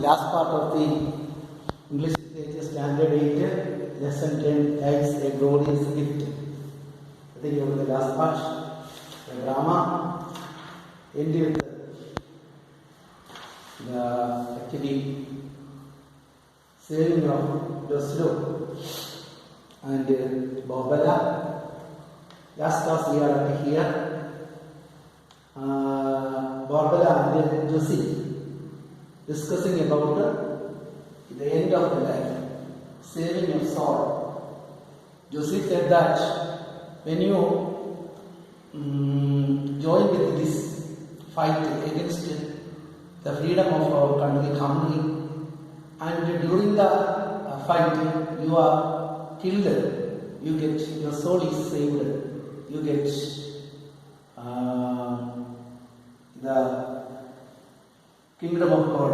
last part of the English Literature Standard 8, Lesson 10, Life's a Glorious Gift. I think over the last part, the drama ended with the actually saving of Doslo and Bobala. Last class we are here. Barbara and Josie discussing about the end of the life, saving your soul. Josie said that when you join with this fight against the freedom of our country, and during the fight you are killed, you get your soul is saved, you get the kingdom of God.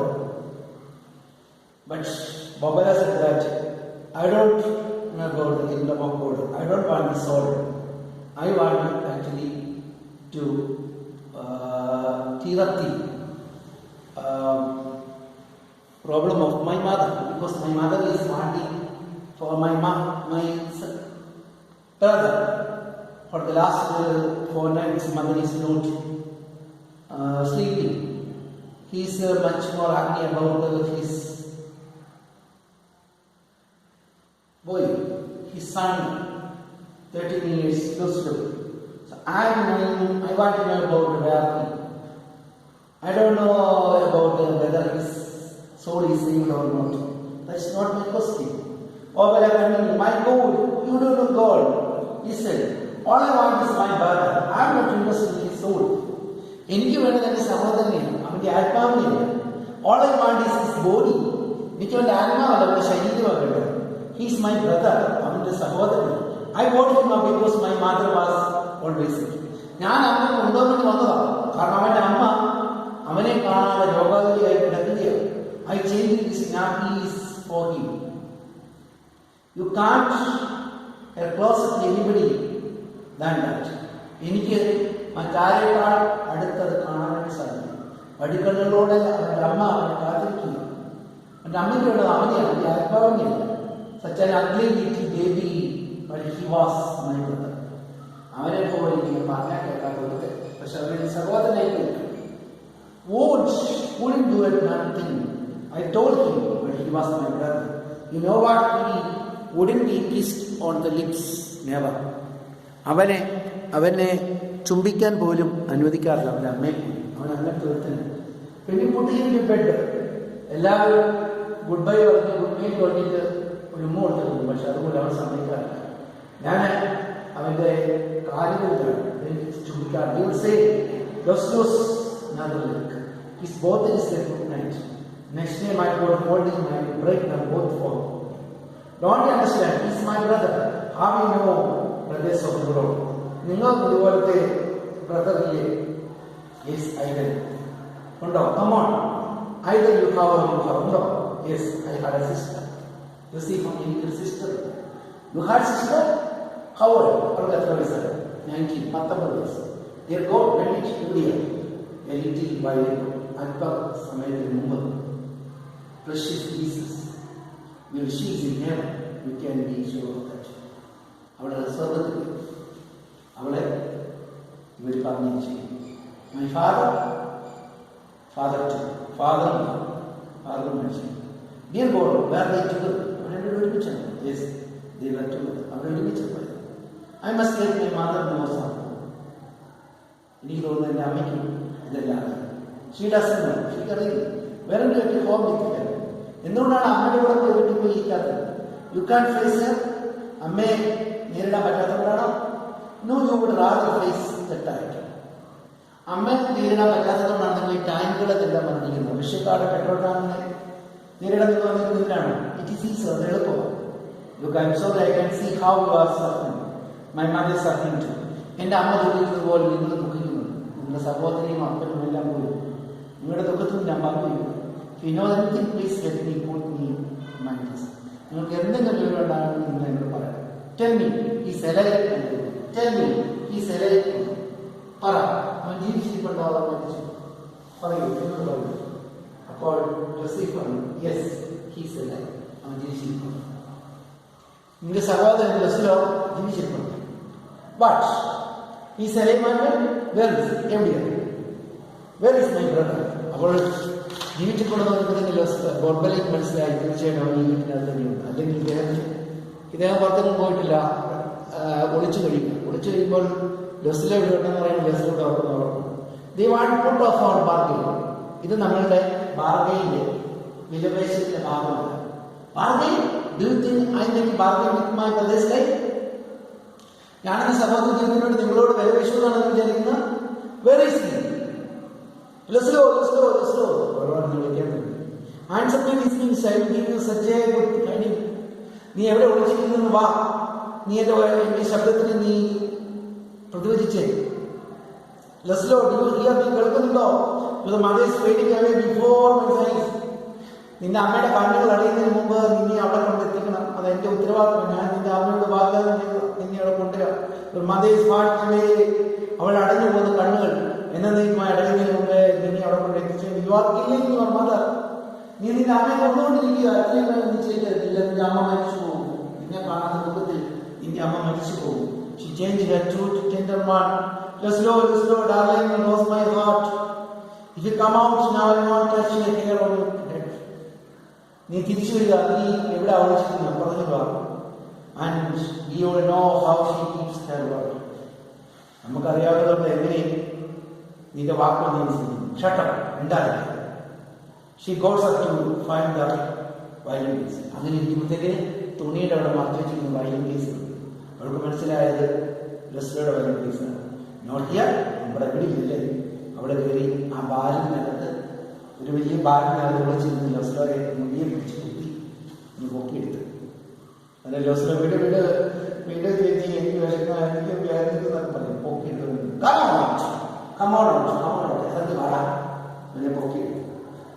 But Bobala said that I don't know about the kingdom of God. I don't want the soul. I want actually to clear up the problem of my mother, because my mother is wanting for my brother. For the last 4 nights, mother is not sleeping. He is much more happy about his boy, his son, 13 years close to. So I want to know about Rafi. I don't know about whether his soul is saved or not. That's not my question. Or whether my God, you don't know God. Listen, all I want is my brother. I am not interested in his soul. എനിക്ക് വേണ്ടത് എൻ്റെ സഹോദരനെയാണ്, അവൻ്റെ ആത്മാവിനെയാണ്. All I want is his body. എനിക്ക് അവൻ്റെ ആത്മാവല്ല, അവൻ്റെ ശരീരമാണ് വേണ്ടത്. ഹി ഈസ് മൈ ബ്രദർ, അവൻ്റെ സഹോദരൻ. I won't him because my mother was always. ഞാൻ അവനെ കൊണ്ടുവന്നിട്ട് വന്നതാണ്, കാരണം അവൻ്റെ അമ്മ അവനെ കാണാതെ രോഗാവലിയായി കിടക്കുകയാണ്. I change his nappies for him. You can't get closer to anybody than that. എനിക്ക് മറ്റാരേക്കാൾ അടുത്തത് കാണാനായിട്ട് സാധിക്കും. വടിക്കണ്ണുകളോടെ അവൻ്റെ അമ്മ അവനെ കാത്തിരിക്കുക. എൻ്റെ അമ്മയ്ക്ക് വേണ്ടത് അവനെയാണ്, അവൻ്റെ ആത്മാവിനെയാണ്. Such an ugly little baby, but he was my brother. അവനെ പോലെ എനിക്ക് പറഞ്ഞാൽ കേൾക്കാത്തത്, പക്ഷെ അവരുടെ സഹോദരനായി കേൾക്കും. Wouldn't do it nothing. I told him, but he was my brother. You know what? He wouldn't be kissed on the lips, never. അവനെ ചുംബിക്കാൻ പോലും അനുവദിക്കാറില്ല അവൻ്റെ അമ്മയെ. അവൻ അങ്ങനത്തെ ഒരുത്തന്. പിന്നെ കുട്ടിയുടെ ബെഡ് എല്ലാവരും ഗുഡ് ബൈ പറഞ്ഞ് ഗുഡ് നൈറ്റ് പറഞ്ഞിട്ട് ഒരു ഉമ്മ കൊടുത്തിട്ടുണ്ട്, പക്ഷെ അതുപോലെ അവൻ സമ്മതിക്കാറില്ല. ഞാൻ അവൻ്റെ കാര്യങ്ങൾ ചുംബിക്കാറില്ല. both is a good night. Next day my hold him and break them both for. Don't you understand? He is my brother. How we know brothers of the world? നിങ്ങൾ ഇതുപോലത്തെ ബ്രദറിലെ യെസ് ഐഡൽ ഉണ്ടോ? Come on. Either you have or you have no. Yes, I had a sister. You see from your little sister. You had sister? How old? അവർക്ക് എത്ര വയസ്സാണ്? 19 years. Dear God, let it clear a little while അല്പ സമയത്തിന് മുമ്പ്. Precious Jesus. When she is in heaven, you can be sure of that. അവളെ സ്വർഗത്തിൽ അവളെ ഇവർ പറഞ്ഞു ചെയ്യും. My father mentioned. Dear God, where they together? അവരുടെ ഒരുമിച്ചാണ്. Yes, they were together. അവരുടെ ഒരുമിച്ചപ്പോൾ I must let my mother know something. എനിക്ക് തോന്നുന്നു എൻ്റെ അമ്മയ്ക്കും ഇതെല്ലാം she doesn't know. She അറിയില്ല. വേറെ ഒരു ഹോം നിൽക്കില്ല. എന്തുകൊണ്ടാണ് അമ്മയുടെ കൂടെ പോയി വീട്ടിൽ പോയി ഇരിക്കാത്തത്? You can face her. അമ്മയെ നേരിടാൻ പറ്റാത്തതുകൊണ്ടാണോ? No, you would rather face the tight. അമ്മയെ നേരിടാൻ പറ്റാത്തതുകൊണ്ടാണ് നിങ്ങൾ ഈ ടാങ്കുകളെല്ലാം പറഞ്ഞിരിക്കുന്നത്. വിഷയക്കാരുടെ പെട്രോൾ ടാങ്കിനെ നേരിടാൻ വന്നിരിക്കുന്നതിനാണ്. ഇറ്റ് ഈസ് ഈസി, അത് എളുപ്പമാണ്. You can so I can see how you are suffering. My mother suffering too. എൻ്റെ അമ്മ ദുഃഖിക്കുന്നത് പോലെ നിങ്ങൾ ദുഃഖിക്കുന്നു. നിങ്ങളുടെ സഹോദരിയും അപ്പനും എല്ലാം പോയി. നിങ്ങളുടെ ദുഃഖത്തിൽ ഞാൻ പങ്കുവയ്ക്കും. You know anything, please let me put me in mind. നിങ്ങൾക്ക് എന്തെങ്കിലും വിവരമുണ്ടാകുമെന്ന് നിങ്ങൾ എന്നോട് പറയാം. Tell me, he's alive. Tell me, he's alive. പറ, അവൻ ജീവിച്ചിരിപ്പുണ്ടാവാൻ മരിച്ചു. പറയൂ, എന്നോട് പറയൂ. called Lucifer. Yes, he's alive. അവൻ ജീവിച്ചിരിക്കുന്നു. നിന്റെ സഹോദരൻ ലസ്ലോ ജീവിച്ചിരിക്കുന്നു. But he's alive and where is he? എവിടെയാണ്? Where is my brother? അപ്പോൾ ജീവിച്ചിട്ടുള്ളവർക്ക് ഗോഡ്ബലിക്ക് മനസ്സിലായി തീർച്ചയായിട്ടും അവൻ ഈ വീട്ടിനകത്ത് തന്നെയുണ്ട്. അല്ലെങ്കിൽ ഇദ്ദേഹം പുറത്തൊന്നും പോയിട്ടില്ല, ഒളിച്ചു കഴിയുമ്പോൾ ലസ്ലോ വീട്ടെന്ന് പറയുമ്പോൾ ലസ്ലോട്ട് അവർക്ക് ഓർക്കും. They want put of our bargain. ഇത് നമ്മളുടെ ബാർഗെയിൻ്റെ വിലപേശത്തിന്റെ ഭാഗമാണ്. Bargain, do you think I make bargain with my brother's life? ഞാനെന്റെ സഹോദരനോട് നിങ്ങളോട് വിലപേശുന്നതാണെന്ന് വിചാരിക്കുന്നത്? Where is he? Leslo. Answer me this means I will give you such a good guiding. നീ എവിടെ ഒളിച്ചിരിക്കുന്നു? വാ, നീ എന്റെ ശബ്ദത്തിന് നീ പ്രതിവചിച്ചേ. Leslo, do you hear me? കേൾക്കുന്നുണ്ടോ? The mother is fading away before my eyes. നിന്റെ അമ്മയുടെ കണ്ണുകൾ അടയുന്നതിന് മുമ്പ് നിന്നെ അവിടെ കൊണ്ടെത്തിക്കണം. അത് എന്റെ ഉത്തരവാദിത്വം. ഞാൻ നിന്റെ അമ്മയോട് വാഗ്ദാനം ചെയ്തു നിന്നെ അവിടെ കൊണ്ടുവരാം. The mother is fading away. അവൾ അടഞ്ഞു പോകുന്ന കണ്ണുകൾ എന്നേക്കുമായി അടയുന്നതിന് മുമ്പ് നിന്നെ അവിടെ കൊണ്ട് എത്തിച്ചു. You are killing your mother. നീ നിന്റെ അമ്മയെ കൊണ്ടുകൊണ്ടിരിക്കുക. അത്രയും നീ ചെയ്തില്ല. നിന്റെ അമ്മ മരിച്ചു പോകും. നിന്നെ കാണുന്ന ദുഃഖത്തിൽ നിന്റെ അമ്മ മരിച്ചു പോകും. She changed her truth to tender man. Leslo, darling, you knows my heart. If you come out now, I won't touch your hair on your head. നീ തിരിച്ചു വരിക. നീ എവിടെ ഒളിച്ചിരിക്കുന്നു? പറഞ്ഞു വാ. And you will know how she keeps her word. നമുക്കറിയാവുന്നതുകൊണ്ട് എങ്ങനെ നിന്റെ വാക്കുകൾ നീ ഷട്ടർ ഉണ്ടാകില്ല. She goes up to find the violin. അങ്ങനെ ഇരിക്കുമ്പോഴത്തേക്ക് തുണിയുടെ അവിടെ മറച്ചു വെച്ചിരിക്കുന്ന വയലിൻ കേസ് അവൾക്ക് മനസ്സിലായത് ലസ്ലോയുടെ വയലിൻ കേസാണ്. നോട്ട് ഹിയർ, നമ്മുടെ എവിടെയില്ലേ. അവിടെ കയറി ആ ബാലിനകത്ത് ഒരു വലിയ ബാലിനകത്ത് വിളിച്ചിരുന്ന് ലസ്ലോയെ മുടിയെ പിടിച്ച് കുത്തി നീ പൊക്കിയെടുത്ത്. അല്ല ലസ്ലോ വീട് ചേച്ചി എനിക്ക് വിശക്കുന്ന പറഞ്ഞു പൊക്കിയെടുത്ത്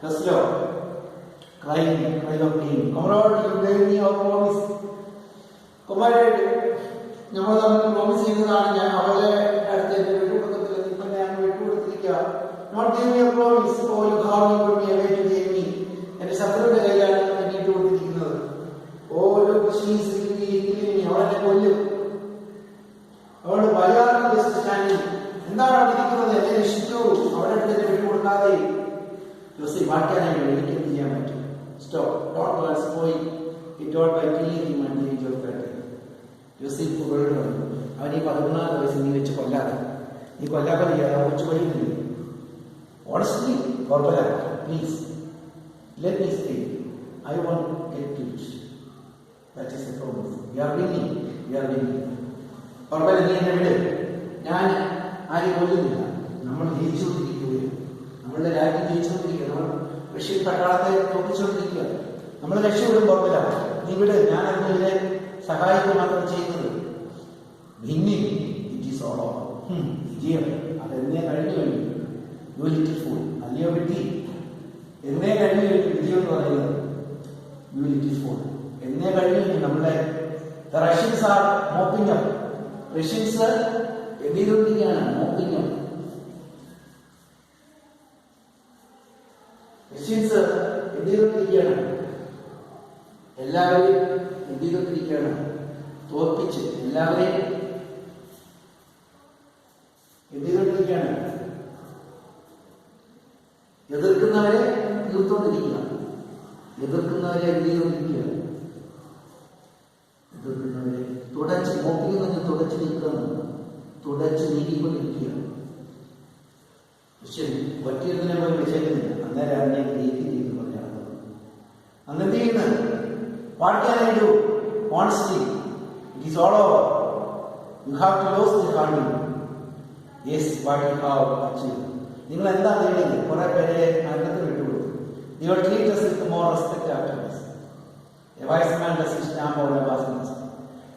Leslo, crying of pain. Comrade, you gave me our promise. Comrade, നമ്മൾ തമ്മിൽ പ്രോമിസ് ചെയ്തതാണ്. ഞാൻ അവരെ അടുത്ത് എന്റെ വിട്ടുകൊടുക്കത്തില്ല. ഇപ്പൊ ഞാൻ വിട്ടുകൊടുത്തിരിക്കുക. Not give me a promise. Oh, you have me put me away to give me. എന്റെ ശത്രുവിന്റെ കയ്യിലാണ് എന്നെ ഇട്ടുകൊടുത്തിരിക്കുന്നത്. Oh, look, she is killing me. അവളെന്നെ കൊല്ലും. അവളുടെ വയാറാണ് സ്റ്റാൻഡിങ്. എന്താണ് അവിടെ ഇരിക്കുന്നത്? എന്നെ രക്ഷിച്ചു. അവിടെ അടുത്ത് എന്നെ വിട്ടുകൊടുക്കാതെ. Joseph, what can I do? എനിക്കെന്ത് ചെയ്യാൻ പറ്റും? Stop. Don't go and spoil it all by killing him at the age of 30. Joseph പുകഴ്ന്നു പറഞ്ഞു. അവൻ ഈ 14 വയസ്സ് നീ വെച്ച് കൊല്ലാതെ. നീ കൊല്ലാതെ വെച്ച് കൊല്ലുന്നില്ല. Honestly, കുഴപ്പമില്ല. Please, let me stay. I won't get killed. That is the promise. We are winning. കുഴപ്പമില്ല, നീ എന്നെ വിട്. ഞാൻ ആരെയും കൊല്ലുന്നില്ല. നമ്മൾ ജയിച്ചുകൊണ്ടിരിക്കുകയും നമ്മളുടെ രാജ്യം ജയിച്ചുകൊണ്ടിരിക്കുക. നമ്മൾ റഷ്യൻ പട്ടാളത്തെ തോപ്പിച്ചുകൊണ്ടിരിക്കുക. നമ്മൾ രക്ഷപ്പെടും. കുഴപ്പമില്ല, നീ വിട്. ഞാൻ അതിനെ സഹായിക്കുക മാത്രം ചെയ്യുന്നത്. Bhinni it is all over. വിജയം അതെന്നേ കഴിഞ്ഞു. U little fool. അല്ലയോ വിട്ടി, എന്നേ കഴിഞ്ഞു വിജയം എന്ന് പറയുന്നത്. യു ലിറ്റിൽ ഫൂൾ എന്നേ കഴിഞ്ഞു. നമ്മുടെ Russians are mopping up. Russians എന്ത് ചെയ്തുകൊണ്ടിരിക്കുകയാണ്? Mopping up. റഷ്യൻസ് എന്ത് ചെയ്തുകൊണ്ടിരിക്കുകയാണ്? എല്ലാവരെയും എന്ത് ചെയ്തുകൊണ്ടിരിക്കുകയാണ്? തോൽപ്പിച്ച് എല്ലാവരെയും എന്ത് ചെയ്തുകൊണ്ടിരിക്കുകയാണ്? എതിർക്കുന്നവരെ തീർത്തുകൊണ്ടിരിക്കുക. എതിർക്കുന്നവരെ എന്ത് ചെയ്തുകൊണ്ടിരിക്കുക? എതിർക്കുന്നവരെ തുടച്ച് നോക്കിയെന്ന് തുടച്ച് നീക്കുന്നത്. തുടച്ച് നീക്കിക്കൊണ്ടിരിക്കുക. ശരി, ഒറ്റയിരുന്നതിനെ പോലെ വിശക്കുന്നില്ല. അന്നേരം അവനെ നീക്കി നീക്കി പറഞ്ഞാണ്. അന്ന് എന്ത് ചെയ്യുന്നത്? What can I do? Honestly, it is all over. You have to lose the handle. Yes, what you have achieved. നിങ്ങൾ എന്താ നേടിയത്? കുറെ പേരെ നരകത്തിൽ വിട്ടുകൊടുത്തു. You will treat us with more respect afterwards. A wise man does his job or a wise man.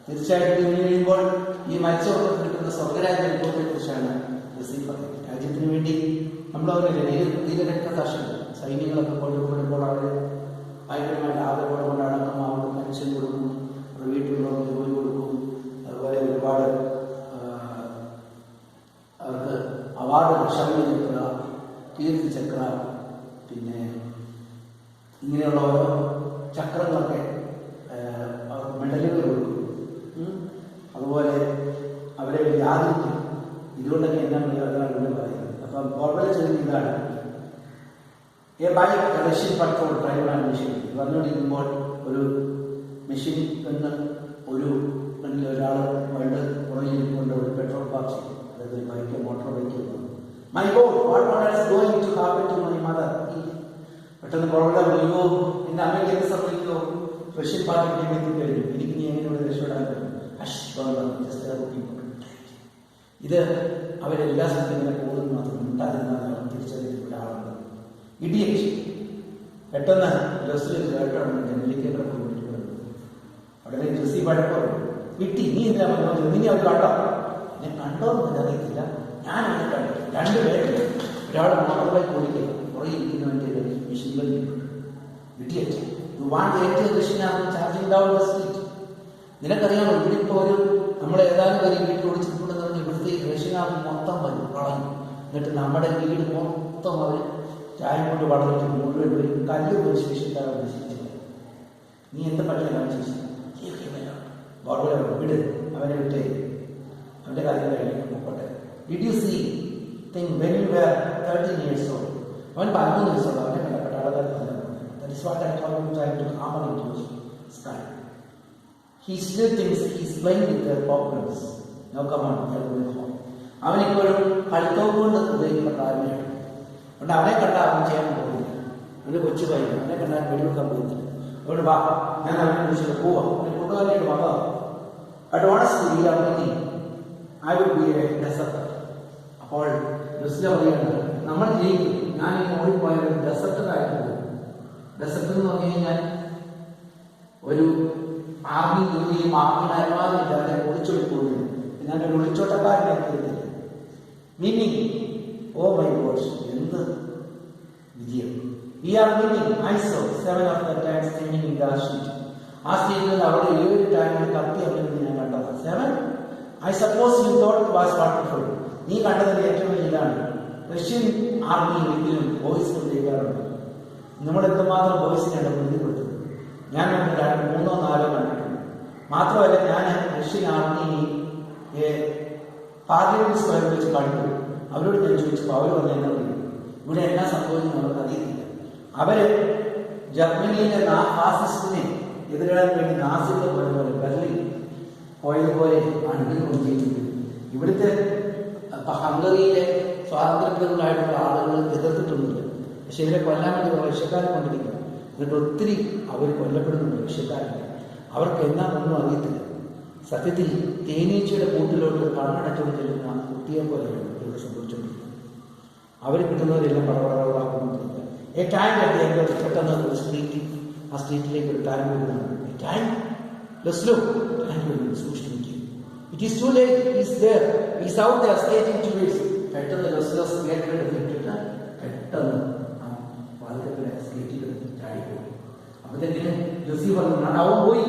തീർച്ചയായിട്ടും ഇങ്ങനെ കഴിയുമ്പോൾ ഈ മരിച്ചവർക്ക് കിട്ടുന്ന സ്വർഗരാജ്യം കുറിച്ചാണ് രാജ്യത്തിന് വേണ്ടി നമ്മളവരെ ധീരരക്തസാക്ഷികൾ സൈന്യങ്ങളൊക്കെ കൊണ്ടുപോകുമ്പോൾ അവർ ഭയങ്കരമായിട്ട് ആദരവോടെ കൊണ്ട് അടക്കം അവർക്ക് പെൻഷൻ കൊടുക്കും, അവരുടെ വീട്ടിലുള്ളവർക്ക് ജോലി കൊടുക്കും. അതുപോലെ ഒരുപാട് അവർക്ക് അവാർഡ്, ശൗര്യ ചക്ര, കീർത്തി ചക്ര, പിന്നെ ഇങ്ങനെയുള്ള ഓരോ ചക്രങ്ങളൊക്കെ മെഡലുകൾ കൊടുക്കും. അതുപോലെ അവരെ യാതിരിക്കും. ഇതുകൊണ്ടൊക്കെ എന്നാണ് അതാണ് പറയുന്നത്. അപ്പം ബോർബല ചോദ്യം ഇതാണ്: a bike Russian petrol driver and machine വന്നുകൊണ്ടിരിക്കുമ്പോൾ ഒരു മെഷീൻ എന്ന് ഒരു ഒരാൾ വേണ്ട പുറകിൽ കൊണ്ട് ഒരു പെട്രോൾ പമ്പ് ചെയ്യും. അതായത് bike motor bike. My God, what is going to happen to my mother? പെട്ടെന്ന് ബോർബല പറയുമോ, എന്റെ അമ്മയ്ക്ക് എന്ത് സംഭവിക്കുമോ? റഷ്യൻ പാർട്ടിക്ക് എത്തിക്കഴിഞ്ഞു, എനിക്ക് നീ എങ്ങനെ രക്ഷപ്പെടാൻ പറ്റും? ഇത് അവരെല്ലാ സ്ഥലത്തും ഇങ്ങനെ പോകുന്നു മാത്രം ഉണ്ടാകുന്ന തിരിച്ചറിയുന്ന ഒരാളുണ്ട്. ഇഡിയറ്റ്. പെട്ടെന്ന് ജോസിൽ കേട്ടാണ് ജനലിക്കേറ്റർ കൊണ്ടിരിക്കുന്നത്. അവിടെ ജോസി വഴക്കോടെ വിട്ടി, നീ എന്തിനാ പറഞ്ഞത്? നീ അവർ കണ്ടോ? ഞാൻ കണ്ടോന്ന് അറിയത്തില്ല, ഞാൻ അവനെ കണ്ടു. രണ്ടുപേരും ഒരാൾ മോട്ടോർ ബൈക്ക് ഓടിക്കുക, കുറേ ഇരിക്കുന്നവൻ്റെ മെഷീൻ ഇഡിയറ്റ്. യു വാണ്ട് ഏറ്റവും മെഷീനാണ് ചാർജിങ് ഡൗൺ ദ സ്ട്രീറ്റ്. നിനക്കറിയാമോ, ഇവിടെ ഇപ്പോൾ ഒരു നമ്മൾ ഏതാനും ഒരു വീട്ടിൽ ഓടിച്ചിട്ടുണ്ടെന്ന് പറഞ്ഞാൽ ഇവിടുത്തെ റഷ്യനാഥ് മൊത്തം വരും കളഞ്ഞു. എന്നിട്ട് നമ്മുടെ വീട് മൊത്തം അവർ ചായ കൊണ്ട് വളർന്നിട്ട് മുഴുവൻ ഒരു കല്ല് പോയി ശേഷിക്കാതെ നശിച്ചില്ല. നീ എന്ത് പറ്റില്ല ശേഷി വിട്, അവനെ വിട്ടേ, അവൻ്റെ കാര്യം കഴിഞ്ഞു പോട്ടെ. Did you see think when you were 13 years old? അവൻ 13 വയസ്സുള്ള അവനെ കണ്ടപ്പെട്ട ആളുകൾ sky. He still thinks he's playing with their problems. Now come on, they're home. അവനിപ്പോഴും കളിത്തോക്കൊണ്ട് ഉപയോഗിക്കേണ്ട ആരുമായിട്ട് അതുകൊണ്ട് അവനെ കണ്ടാൽ അവൻ ചെയ്യാൻ പോകുന്നില്ല. അവൻ്റെ കൊച്ചു പയ്യൻ, അവനെ കണ്ടാൽ വെടിവെക്കാൻ പോകുന്നില്ല. അതുകൊണ്ട് വാ, ഞാൻ അവനെ വിളിച്ചിട്ട് പോവാം, അവനെ കൊണ്ടുപോകാനായിട്ട് വന്നതാണ്. But honestly I would be a desert. അപ്പോൾ ജസ്ല പറയുകയാണ്, നമ്മൾ ജയിക്കും, ഞാൻ ഈ ഓടിപ്പോയ ഒരു ഡെസർട്ടറായിട്ട് പോകും. ഡെസർട്ട് എന്ന് പറഞ്ഞു കഴിഞ്ഞാൽ ഒരു ആർമി ജോലിയും ആർമിയുടെ അനുവാദമില്ലാതെ ഒളിച്ചോടി പോകുന്നു. ഞാൻ ഒരു ഒളിച്ചോട്ടക്കാരനാക്കിയിട്ടില്ല. മീനിങ്, ഓ മൈ ഗോഡ്, എന്ത് വിജയം. We are meaning I saw 7 of the tanks standing in the street. ആ സ്റ്റേറ്റിൽ അവിടെ 7 ടാങ്കുകൾ കത്തി അഭിനന്ദി ഞാൻ കണ്ടത്. 7? I suppose you thought it was wonderful. നീ കണ്ടതിന്റെ ഏറ്റവും വലിയ ഇതാണ്. റഷ്യൻ ആർമിയിൽ എങ്കിലും ബോയ്സ് കൊണ്ടേക്കാറുണ്ട്. നമ്മൾ എന്തുമാത്രം ബോയ്സിനാണ് ബുദ്ധിമുട്ടുന്നത്. ഞാൻ 3 or 4 കണ്ടിട്ടുണ്ട്. മാത്രമല്ല, ഞാൻ റഷ്യൻ ആർമി പാർലമെന്റ് സ്ക്വയറിൽ വെച്ച് കണ്ടു. അവരോട് ഞാൻ ചോദിച്ചപ്പോൾ അവർ പറഞ്ഞാൽ ഇവിടെ എന്നാ സംഭവിക്കുന്നു അവർക്ക് അറിയത്തില്ല. അവര് ജർമ്മനിയിലെ ഫാസിസ്റ്റിനെ എതിരിടാൻ വേണ്ടി നാസികൾ പോലെ ബെർലിൻ പോയതുപോലെ ആണ് ഇതിൽ കൊണ്ടിരിക്കുന്നത്. ഇവിടുത്തെ ഹംഗറിയിലെ സ്വാതന്ത്ര്യങ്ങളായിട്ടുള്ള ആളുകൾ എതിർത്തിട്ടൊന്നുമില്ല. പക്ഷെ ഇവരെ കൊല്ലാൻ വേണ്ടി റഷ്യക്കാരെ കൊണ്ടിരിക്കുന്നു. എന്നിട്ട് ഒത്തിരി അവർ കൊല്ലപ്പെടുന്നുണ്ട് റഷ്യക്കാരല്ല. അവർക്ക് എന്നാണെന്നും അറിയത്തില്ല. സത്യത്തിൽ തേനീച്ചയുടെ കൂട്ടിലോട്ട് കണ്ണടച്ചുകൊണ്ട് ചെല്ലുന്ന കുട്ടിയെ പോലെയാണ് ഇവിടെ സംഭവിച്ചുകൊണ്ടിരിക്കുന്നത്. അവർ കിട്ടുന്നവരെല്ലാം പടപടകളാക്കുന്നുണ്ടില്ല. എ ടാങ്ക് അദ്ദേഹം പെട്ടെന്ന് ഒരു സ്ട്രീറ്റിൽ, ആ സ്ട്രീറ്റിലേക്ക് ഒരു ടാങ്ക് വരുന്നതാണ്. ടാങ്ക് സൂക്ഷിച്ചു. It is too late, is there, is out there stating to its. പെട്ടെന്ന് ലസ്ലോസ് ഗേറ്റിലെടുത്ത് ഇട്ടിട്ട് പെട്ടെന്ന് ആ വാതിൽക്കലെ സ്കേറ്റിൽ ചാടിപ്പോയി. അപ്പോഴത്തേക്കിന് ജോസി പറഞ്ഞു, അവൻ പോയി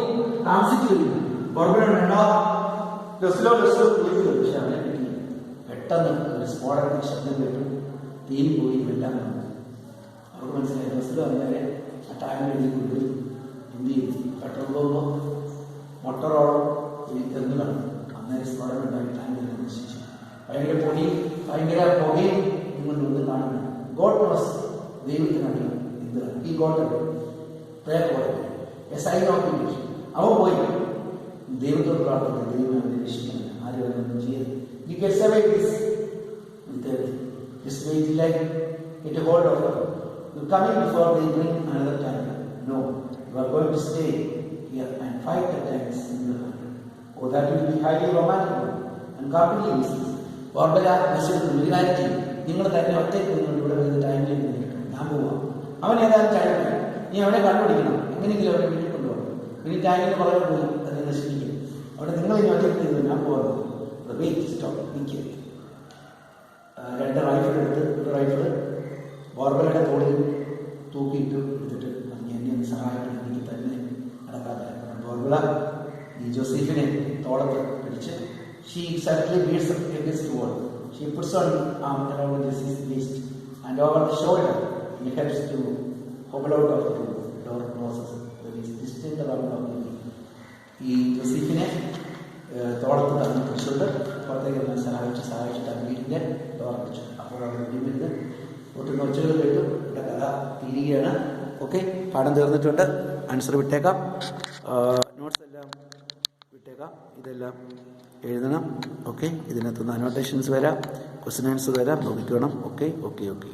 താമസിച്ചു വരും. ബോർബലുണ്ടോ ലസ്ലോ വിളിച്ചു. പക്ഷെ അവനെ കിട്ടില്ല. പെട്ടെന്ന് ഒരു സ്ഫോടനത്തിന് ശബ്ദം കേട്ടു. തീ പോയി വെല്ലാൻ വന്നു. അവർക്ക് മനസ്സിലായി ലസ്ലോ അങ്ങനെ ആ ടാങ്കിന് എഴുതി കൊണ്ടു. എന്ത് ചെയ്തു? പെട്രോൾ പോകുമ്പോൾ മോട്ടോറോളം തെങ്ങ് കണ്ടു. അന്നേരം സ്ഫോടനം ഉണ്ടായി. ടാങ്ക് നശിച്ചു. ഭയങ്കര പുകയും നിങ്ങളൊന്നും കാണുന്നു. ഗോഡ് പ്ലസ് ദൈവത്തിനറിയാം എന്ത് ഈ ഗോഡ് പ്രേയർ പോലെ സൈൻ ഓഫ് ഇറ്റ്. അവൻ പോയി ദൈവത്തോട് പ്രാർത്ഥിക്കുന്നത്, ദൈവം അവനെ രക്ഷിക്കണം, ആരും അവനൊന്നും ചെയ്യരുത്. You can survive this with this weight like get a hold of it. You coming before they bring another time. No, you are going to stay here and fight the times in your country. Oh, that will be highly romantic and completely misleads. ബോർബല message നിങ്ങൾ തന്നെ ഒറ്റയ്ക്ക് നിങ്ങൾ ഇവിടെ വരുന്ന ടൈമിലേക്ക് നിൽക്കണം, ഞാൻ പോവാം. അവൻ ഏതായാലും ചാടില്ല. നീ അവനെ കണ്ടുപിടിക്കണം, എങ്ങനെയെങ്കിലും അവനെ വീട്ടിൽ കൊണ്ടുപോകണം. ഇനി ടാങ്കിന് പുറകെ പോയി അതിനെ നശിപ്പിക്കും. അവിടെ നിങ്ങൾ ഇനി ഒറ്റയ്ക്ക് നിന്ന് ഞാൻ പോകുന്നത്. വെയിറ്റ്, സ്റ്റോപ്പ്, നിൽക്കുക. 2 റൈഫിൾ എടുത്ത്, ഒരു റൈഫിൾ ബോർബലയുടെ തോളിൽ തൂക്കിയിട്ട് എടുത്തിട്ട് എന്നെ ഒന്ന് സഹായിക്കണം, എനിക്ക് തന്നെ നടക്കാതെ. ബോർബല ഈ ജോസഫിനെ തോളത്ത് പിടിച്ച് she suddenly beats up against the wall. She puts on arm around Jesse's waist and over the shoulder. He helps to hobble out of the door. കാണിച്ചുകൊണ്ട് പുറത്തേക്ക് എല്ലാം സഹായിച്ചിട്ടാണ് വീടിൻ്റെ ഡോർ അടച്ചു. അപ്പോൾ അവിടെ വീട്ടിൽ ഒട്ടും ഒച്ചകൾ കേട്ടു. ഇവിടെ കഥ തീരുകയാണ്. ഓക്കെ, പാഠം തീർന്നിട്ടുണ്ട്. ആൻസർ വിട്ടേക്കാം, നോട്ട്സ് എല്ലാം വിട്ടേക്കാം, ഇതെല്ലാം എഴുതണം. ഓക്കെ, ഇതിനകത്തുനിന്ന് അനോട്ടേഷൻസ് വരാം, ക്വസ്റ്റ്യൻ ആൻസർ വരാം, നോക്കിക്കോണം. Okay okay okay.